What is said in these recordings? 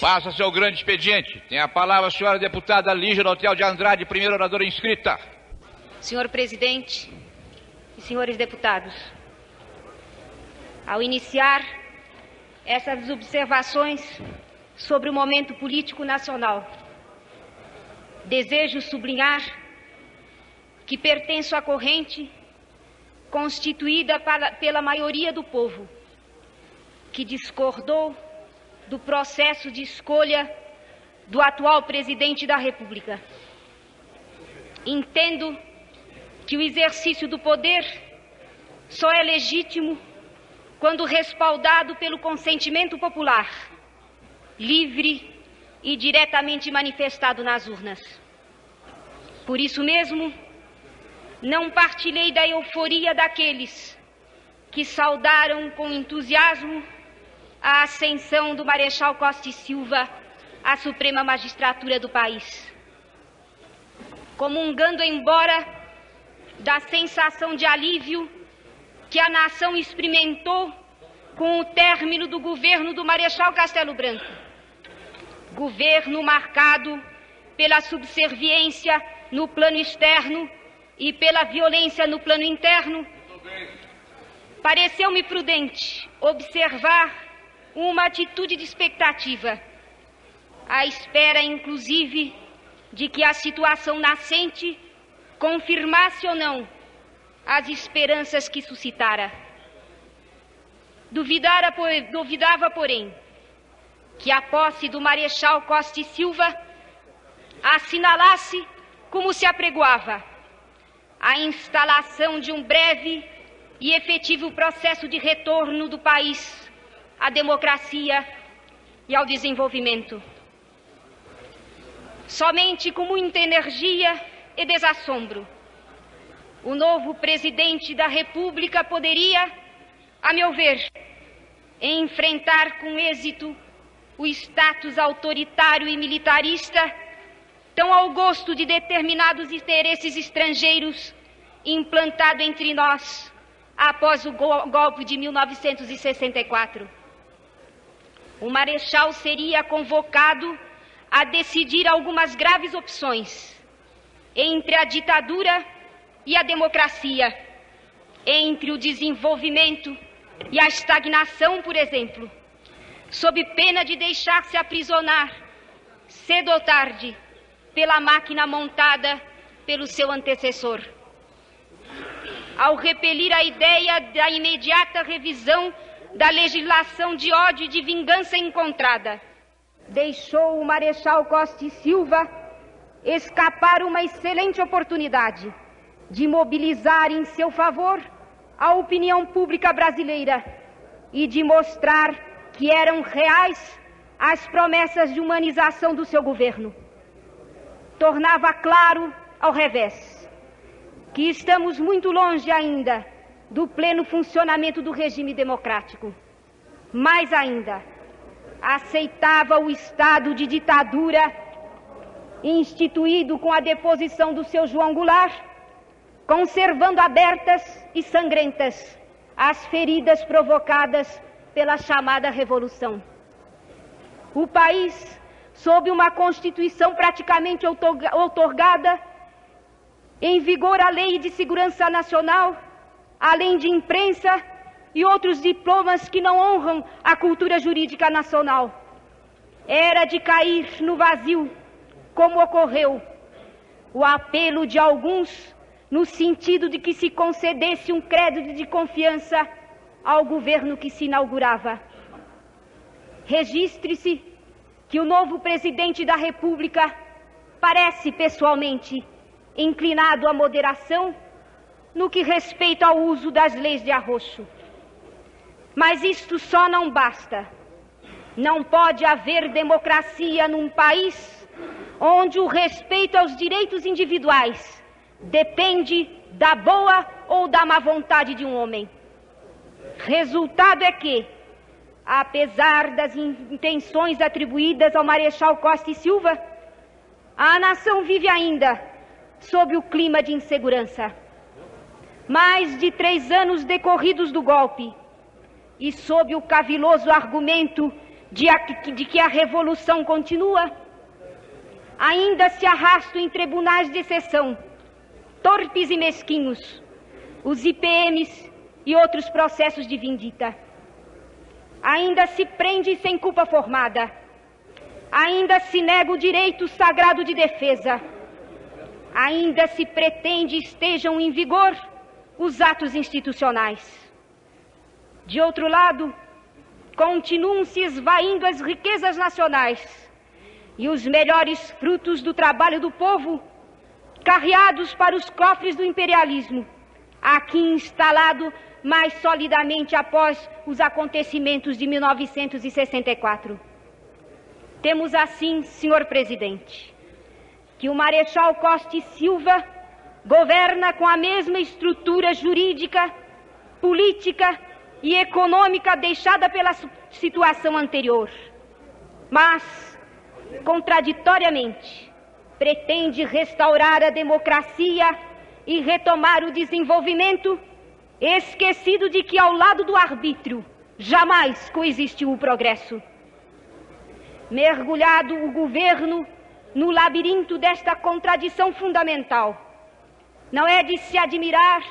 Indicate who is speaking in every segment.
Speaker 1: Passa-se ao grande expediente. Tem a palavra a senhora deputada Lígia Hotel de Andrade, primeira oradora inscrita.
Speaker 2: Senhor presidente e senhores deputados, ao iniciar essas observações sobre o momento político nacional, desejo sublinhar que pertenço à corrente constituída pela maioria do povo, que discordou do processo de escolha do atual presidente da República. Entendo que o exercício do poder só é legítimo quando respaldado pelo consentimento popular, livre e diretamente manifestado nas urnas. Por isso mesmo, não partilhei da euforia daqueles que saudaram com entusiasmo a ascensão do Marechal Costa e Silva à Suprema Magistratura do país, comungando embora da sensação de alívio que a nação experimentou com o término do governo do Marechal Castelo Branco, governo marcado pela subserviência no plano externo e pela violência no plano interno. Pareceu-me prudente observar uma atitude de expectativa, à espera, inclusive, de que a situação nascente confirmasse ou não as esperanças que suscitara. Duvidava, porém, que a posse do Marechal Costa e Silva assinalasse, como se apregoava, a instalação de um breve e efetivo processo de retorno do país à democracia e ao desenvolvimento. Somente com muita energia e desassombro, o novo presidente da República poderia, a meu ver, enfrentar com êxito o status autoritário e militarista tão ao gosto de determinados interesses estrangeiros implantado entre nós após o golpe de 1964. O Marechal seria convocado a decidir algumas graves opções entre a ditadura e a democracia, entre o desenvolvimento e a estagnação, por exemplo, sob pena de deixar-se aprisionar, cedo ou tarde, pela máquina montada pelo seu antecessor. Ao repelir a ideia da imediata revisão da legislação de ódio e de vingança encontrada, deixou o Marechal Costa e Silva escapar uma excelente oportunidade de mobilizar em seu favor a opinião pública brasileira e de mostrar que eram reais as promessas de humanização do seu governo. Tornava claro, ao revés, que estamos muito longe ainda do pleno funcionamento do regime democrático. Mais ainda, aceitava o estado de ditadura instituído com a deposição do seu João Goulart, conservando abertas e sangrentas as feridas provocadas pela chamada Revolução. O país, sob uma Constituição praticamente outorgada, em vigor a Lei de Segurança Nacional, além de imprensa e outros diplomas que não honram a cultura jurídica nacional, era de cair no vazio, como ocorreu o apelo de alguns no sentido de que se concedesse um crédito de confiança ao governo que se inaugurava. Registre-se que o novo presidente da República parece pessoalmente inclinado à moderação no que respeita ao uso das leis de arroxo. Mas isto só não basta. Não pode haver democracia num país onde o respeito aos direitos individuais depende da boa ou da má vontade de um homem. Resultado é que, apesar das intenções atribuídas ao Marechal Costa e Silva, a nação vive ainda sob o clima de insegurança. Mais de 3 anos decorridos do golpe e sob o caviloso argumento de que a revolução continua, ainda se arrastam em tribunais de exceção, torpes e mesquinhos, os IPMs e outros processos de vindita. Ainda se prende sem culpa formada, ainda se nega o direito sagrado de defesa, ainda se pretende estejam em vigor os atos institucionais. De outro lado, continuam se esvaindo as riquezas nacionais e os melhores frutos do trabalho do povo, carreados para os cofres do imperialismo, aqui instalado mais solidamente após os acontecimentos de 1964. Temos assim, senhor presidente, que o Marechal Costa e Silva governa com a mesma estrutura jurídica, política e econômica deixada pela situação anterior, mas, contraditoriamente, pretende restaurar a democracia e retomar o desenvolvimento, esquecido de que ao lado do arbítrio jamais coexistiu o progresso. Mergulhado o governo no labirinto desta contradição fundamental, não é de se admirar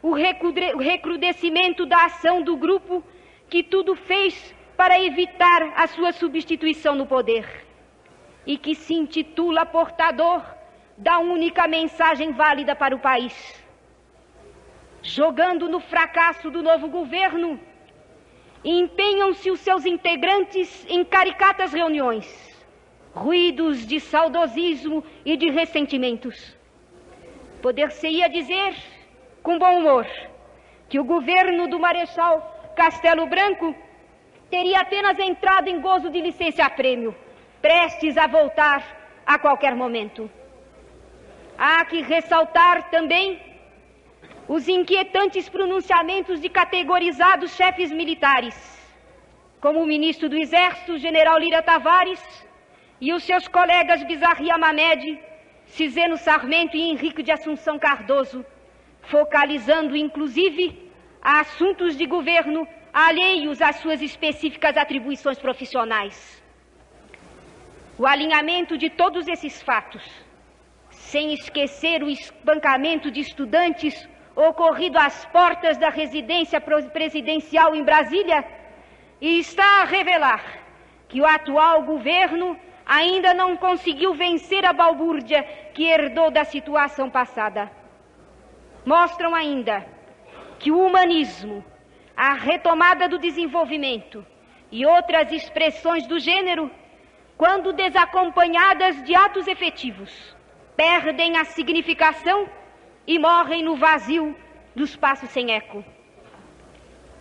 Speaker 2: o recrudescimento da ação do grupo que tudo fez para evitar a sua substituição no poder e que se intitula portador da única mensagem válida para o país. Jogando no fracasso do novo governo, empenham-se os seus integrantes em caricatas reuniões, ruídos de saudosismo e de ressentimentos. Poder-se-ia dizer, com bom humor, que o governo do Marechal Castelo Branco teria apenas entrado em gozo de licença-prêmio, prestes a voltar a qualquer momento. Há que ressaltar também os inquietantes pronunciamentos de categorizados chefes militares, como o ministro do Exército, general Lira Tavares, e os seus colegas Bizarria Mamed, Ciseno Sarmento e Henrique de Assunção Cardoso, focalizando inclusive a assuntos de governo alheios às suas específicas atribuições profissionais. O alinhamento de todos esses fatos, sem esquecer o espancamento de estudantes ocorrido às portas da residência presidencial em Brasília, e está a revelar que o atual governo ainda não conseguiu vencer a balbúrdia que herdou da situação passada. Mostram ainda que o humanismo, a retomada do desenvolvimento e outras expressões do gênero, quando desacompanhadas de atos efetivos, perdem a significação e morrem no vazio dos passos sem eco.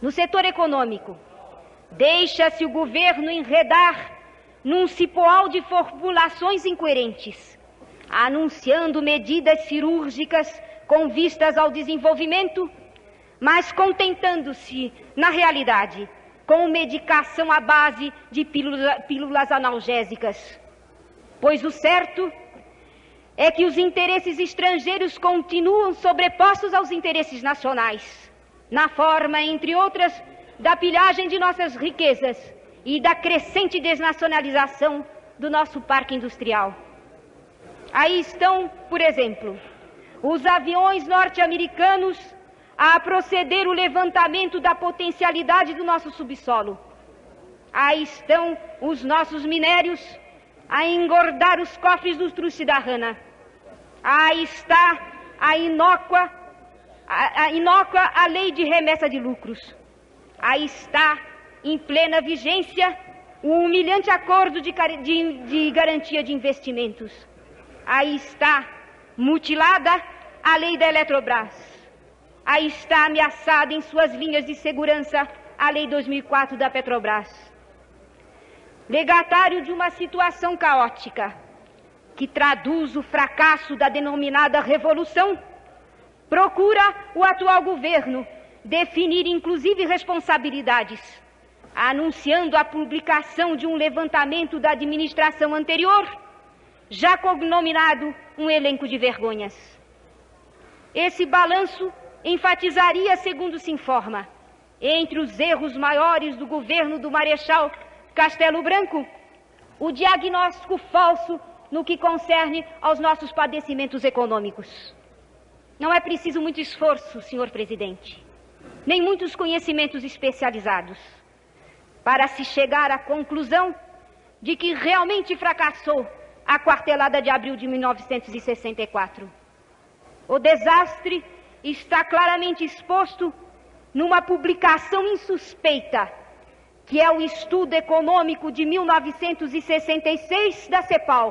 Speaker 2: No setor econômico, deixa-se o governo enredar num cipoal de formulações incoerentes, anunciando medidas cirúrgicas com vistas ao desenvolvimento, mas contentando-se, na realidade, com medicação à base de pílulas analgésicas. Pois o certo é que os interesses estrangeiros continuam sobrepostos aos interesses nacionais, na forma, entre outras, da pilhagem de nossas riquezas e da crescente desnacionalização do nosso parque industrial. Aí estão, por exemplo, os aviões norte-americanos a proceder o levantamento da potencialidade do nosso subsolo. Aí estão os nossos minérios a engordar os cofres do truste da rana. Aí está a inócua a lei de remessa de lucros. Aí está, em plena vigência, o humilhante acordo de garantia de investimentos. Aí está, mutilada, a lei da Eletrobras. Aí está ameaçada em suas linhas de segurança a lei 2004 da Petrobras. Legatário de uma situação caótica, que traduz o fracasso da denominada revolução, procura o atual governo definir inclusive responsabilidades, anunciando a publicação de um levantamento da administração anterior, já cognominado um elenco de vergonhas. Esse balanço enfatizaria, segundo se informa, entre os erros maiores do governo do Marechal Castelo Branco, o diagnóstico falso no que concerne aos nossos padecimentos econômicos. Não é preciso muito esforço, senhor presidente, nem muitos conhecimentos especializados para se chegar à conclusão de que realmente fracassou a quartelada de abril de 1964. O desastre está claramente exposto numa publicação insuspeita, que é o Estudo Econômico de 1966 da CEPAL,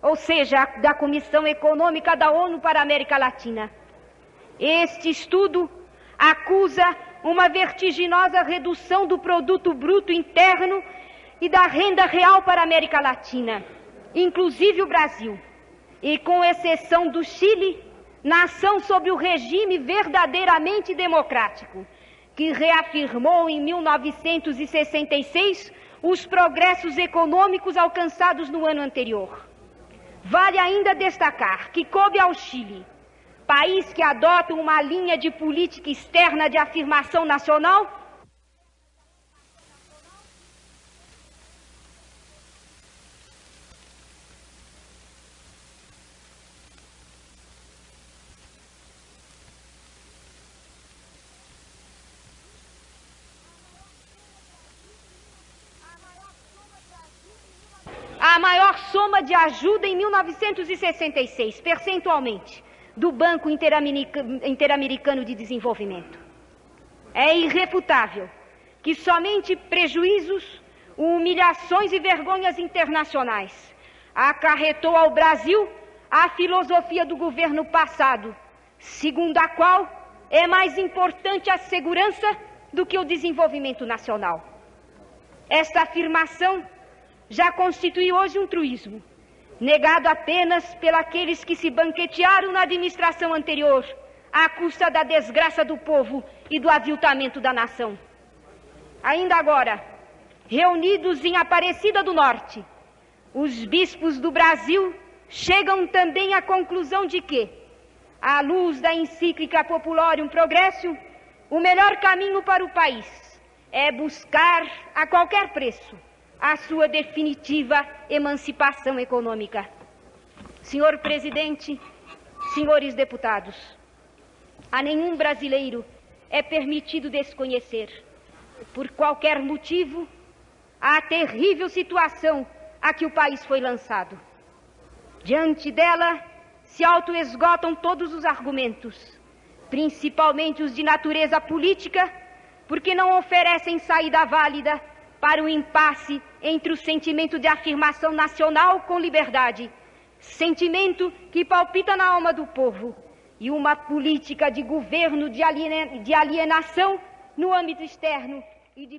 Speaker 2: ou seja, da Comissão Econômica da ONU para a América Latina. Este estudo acusa uma vertiginosa redução do produto bruto interno e da renda real para a América Latina, inclusive o Brasil, e com exceção do Chile, nação sob o regime verdadeiramente democrático, que reafirmou em 1966 os progressos econômicos alcançados no ano anterior. Vale ainda destacar que coube ao Chile, país que adota uma linha de política externa de afirmação nacional, a maior soma de ajuda em 1966, percentualmente, do Banco Interamericano de Desenvolvimento. É irrefutável que somente prejuízos, humilhações e vergonhas internacionais acarretou ao Brasil a filosofia do governo passado, segundo a qual é mais importante a segurança do que o desenvolvimento nacional. Esta afirmação já constitui hoje um truísmo, negado apenas pelos que se banquetearam na administração anterior, à custa da desgraça do povo e do aviltamento da nação. Ainda agora, reunidos em Aparecida do Norte, os bispos do Brasil chegam também à conclusão de que, à luz da encíclica Populorium Progressio, o melhor caminho para o país é buscar, a qualquer preço, a sua definitiva emancipação econômica. Senhor presidente, senhores deputados, a nenhum brasileiro é permitido desconhecer, por qualquer motivo, a terrível situação a que o país foi lançado. Diante dela, se autoesgotam todos os argumentos, principalmente os de natureza política, porque não oferecem saída válida para o impasse entre o sentimento de afirmação nacional com liberdade, sentimento que palpita na alma do povo, e uma política de governo de alienação no âmbito externo e de